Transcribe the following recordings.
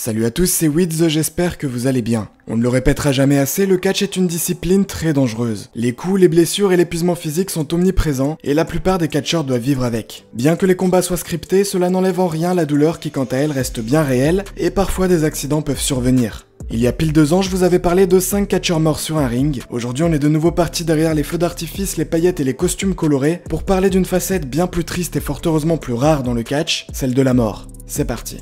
Salut à tous, c'est Wids, j'espère que vous allez bien. On ne le répétera jamais assez, le catch est une discipline très dangereuse. Les coups, les blessures et l'épuisement physique sont omniprésents et la plupart des catcheurs doivent vivre avec. Bien que les combats soient scriptés, cela n'enlève en rien la douleur qui quant à elle reste bien réelle et parfois des accidents peuvent survenir. Il y a pile 2 ans, je vous avais parlé de 5 catcheurs morts sur un ring. Aujourd'hui, on est de nouveau parti derrière les feux d'artifice, les paillettes et les costumes colorés pour parler d'une facette bien plus triste et fort heureusement plus rare dans le catch, celle de la mort. C'est parti.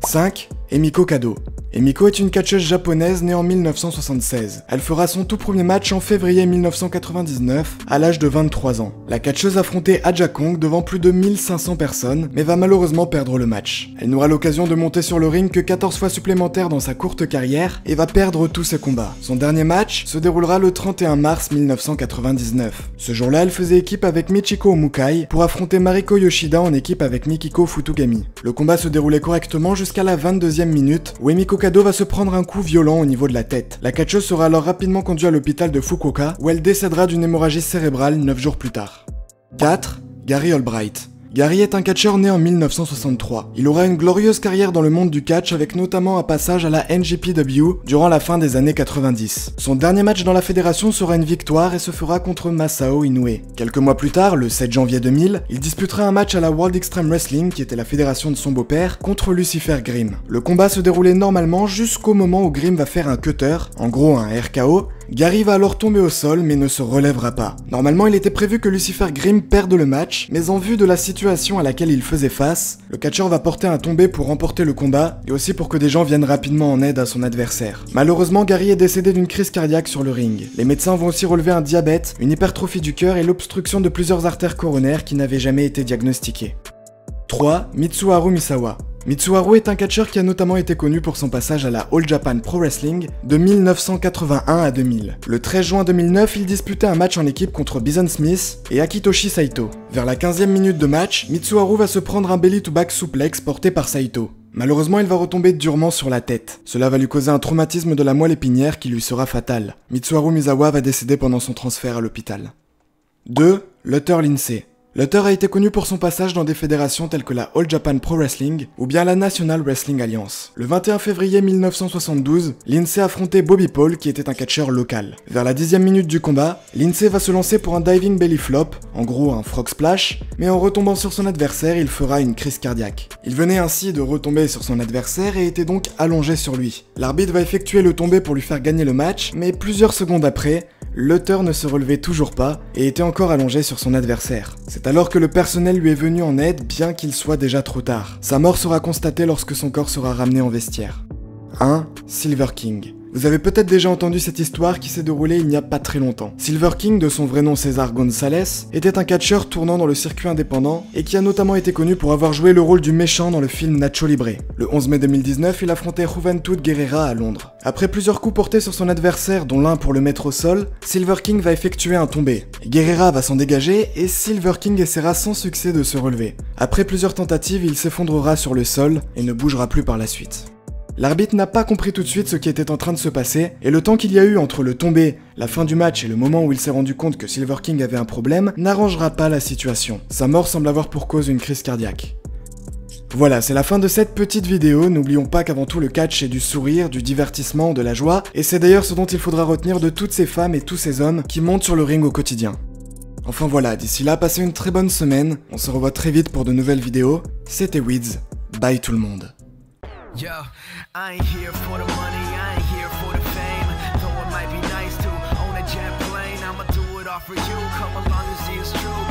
5. Emiko Kado. Emiko est une catcheuse japonaise née en 1976. Elle fera son tout premier match en février 1999, à l'âge de 23 ans. La catcheuse affrontait Aja Kong devant plus de 1500 personnes, mais va malheureusement perdre le match. Elle n'aura l'occasion de monter sur le ring que 14 fois supplémentaires dans sa courte carrière, et va perdre tous ses combats. Son dernier match se déroulera le 31 mars 1999. Ce jour-là, elle faisait équipe avec Michiko Omukai pour affronter Mariko Yoshida en équipe avec Mikiko Futugami. Le combat se déroulait correctement jusqu'à la 22e minute, où Emiko Kado va se prendre un coup violent au niveau de la tête. La catcheuse sera alors rapidement conduite à l'hôpital de Fukuoka, où elle décédera d'une hémorragie cérébrale 9 jours plus tard. 4. Gary Albright. Gary est un catcheur né en 1963. Il aura une glorieuse carrière dans le monde du catch avec notamment un passage à la NJPW durant la fin des années 90. Son dernier match dans la fédération sera une victoire et se fera contre Masao Inoue. Quelques mois plus tard, le 7 janvier 2000, il disputera un match à la World Extreme Wrestling, qui était la fédération de son beau-père, contre Lucifer Grimm. Le combat se déroulait normalement jusqu'au moment où Grimm va faire un cutter, en gros un RKO. Gary va alors tomber au sol mais ne se relèvera pas. Normalement il était prévu que Lucifer Grimm perde le match, mais en vue de la situation à laquelle il faisait face, le catcheur va porter un tombé pour remporter le combat et aussi pour que des gens viennent rapidement en aide à son adversaire. Malheureusement Gary est décédé d'une crise cardiaque sur le ring. Les médecins vont aussi relever un diabète, une hypertrophie du cœur et l'obstruction de plusieurs artères coronaires qui n'avaient jamais été diagnostiquées. 3. Mitsuharu Misawa. Mitsuharu est un catcheur qui a notamment été connu pour son passage à la All Japan Pro Wrestling de 1981 à 2000. Le 13 juin 2009, il disputait un match en équipe contre Bison Smith et Akitoshi Saito. Vers la 15e minute de match, Mitsuharu va se prendre un belly to back suplex porté par Saito. Malheureusement, il va retomber durement sur la tête. Cela va lui causer un traumatisme de la moelle épinière qui lui sera fatal. Mitsuharu Misawa va décéder pendant son transfert à l'hôpital. 2. Luther Lindsay. Luther a été connu pour son passage dans des fédérations telles que la All Japan Pro Wrestling ou bien la National Wrestling Alliance. Le 21 février 1972, Lindsay affrontait Bobby Paul qui était un catcheur local. Vers la 10e minute du combat, Lindsay va se lancer pour un diving belly flop, en gros un frog splash, mais en retombant sur son adversaire, il fera une crise cardiaque. Il venait ainsi de retomber sur son adversaire et était donc allongé sur lui. L'arbitre va effectuer le tombé pour lui faire gagner le match, mais plusieurs secondes après, Luther ne se relevait toujours pas et était encore allongé sur son adversaire. C'est alors que le personnel lui est venu en aide bien qu'il soit déjà trop tard. Sa mort sera constatée lorsque son corps sera ramené en vestiaire. 1. Silver King. Vous avez peut-être déjà entendu cette histoire qui s'est déroulée il n'y a pas très longtemps. Silver King, de son vrai nom César González, était un catcheur tournant dans le circuit indépendant et qui a notamment été connu pour avoir joué le rôle du méchant dans le film Nacho Libre. Le 11 mai 2019, il affrontait Juventud Guerrera à Londres. Après plusieurs coups portés sur son adversaire, dont l'un pour le mettre au sol, Silver King va effectuer un tombé. Guerrera va s'en dégager et Silver King essaiera sans succès de se relever. Après plusieurs tentatives, il s'effondrera sur le sol et ne bougera plus par la suite. L'arbitre n'a pas compris tout de suite ce qui était en train de se passer, et le temps qu'il y a eu entre le tombé, la fin du match et le moment où il s'est rendu compte que Silver King avait un problème, n'arrangera pas la situation. Sa mort semble avoir pour cause une crise cardiaque. Voilà, c'est la fin de cette petite vidéo. N'oublions pas qu'avant tout le catch est du sourire, du divertissement, de la joie, et c'est d'ailleurs ce dont il faudra retenir de toutes ces femmes et tous ces hommes qui montent sur le ring au quotidien. Enfin voilà, d'ici là, passez une très bonne semaine, on se revoit très vite pour de nouvelles vidéos. C'était Wids, bye tout le monde. Yo, I ain't here for the money, I ain't here for the fame. Though it might be nice to own a jet plane, I'ma do it all for you. Come along and see it's true.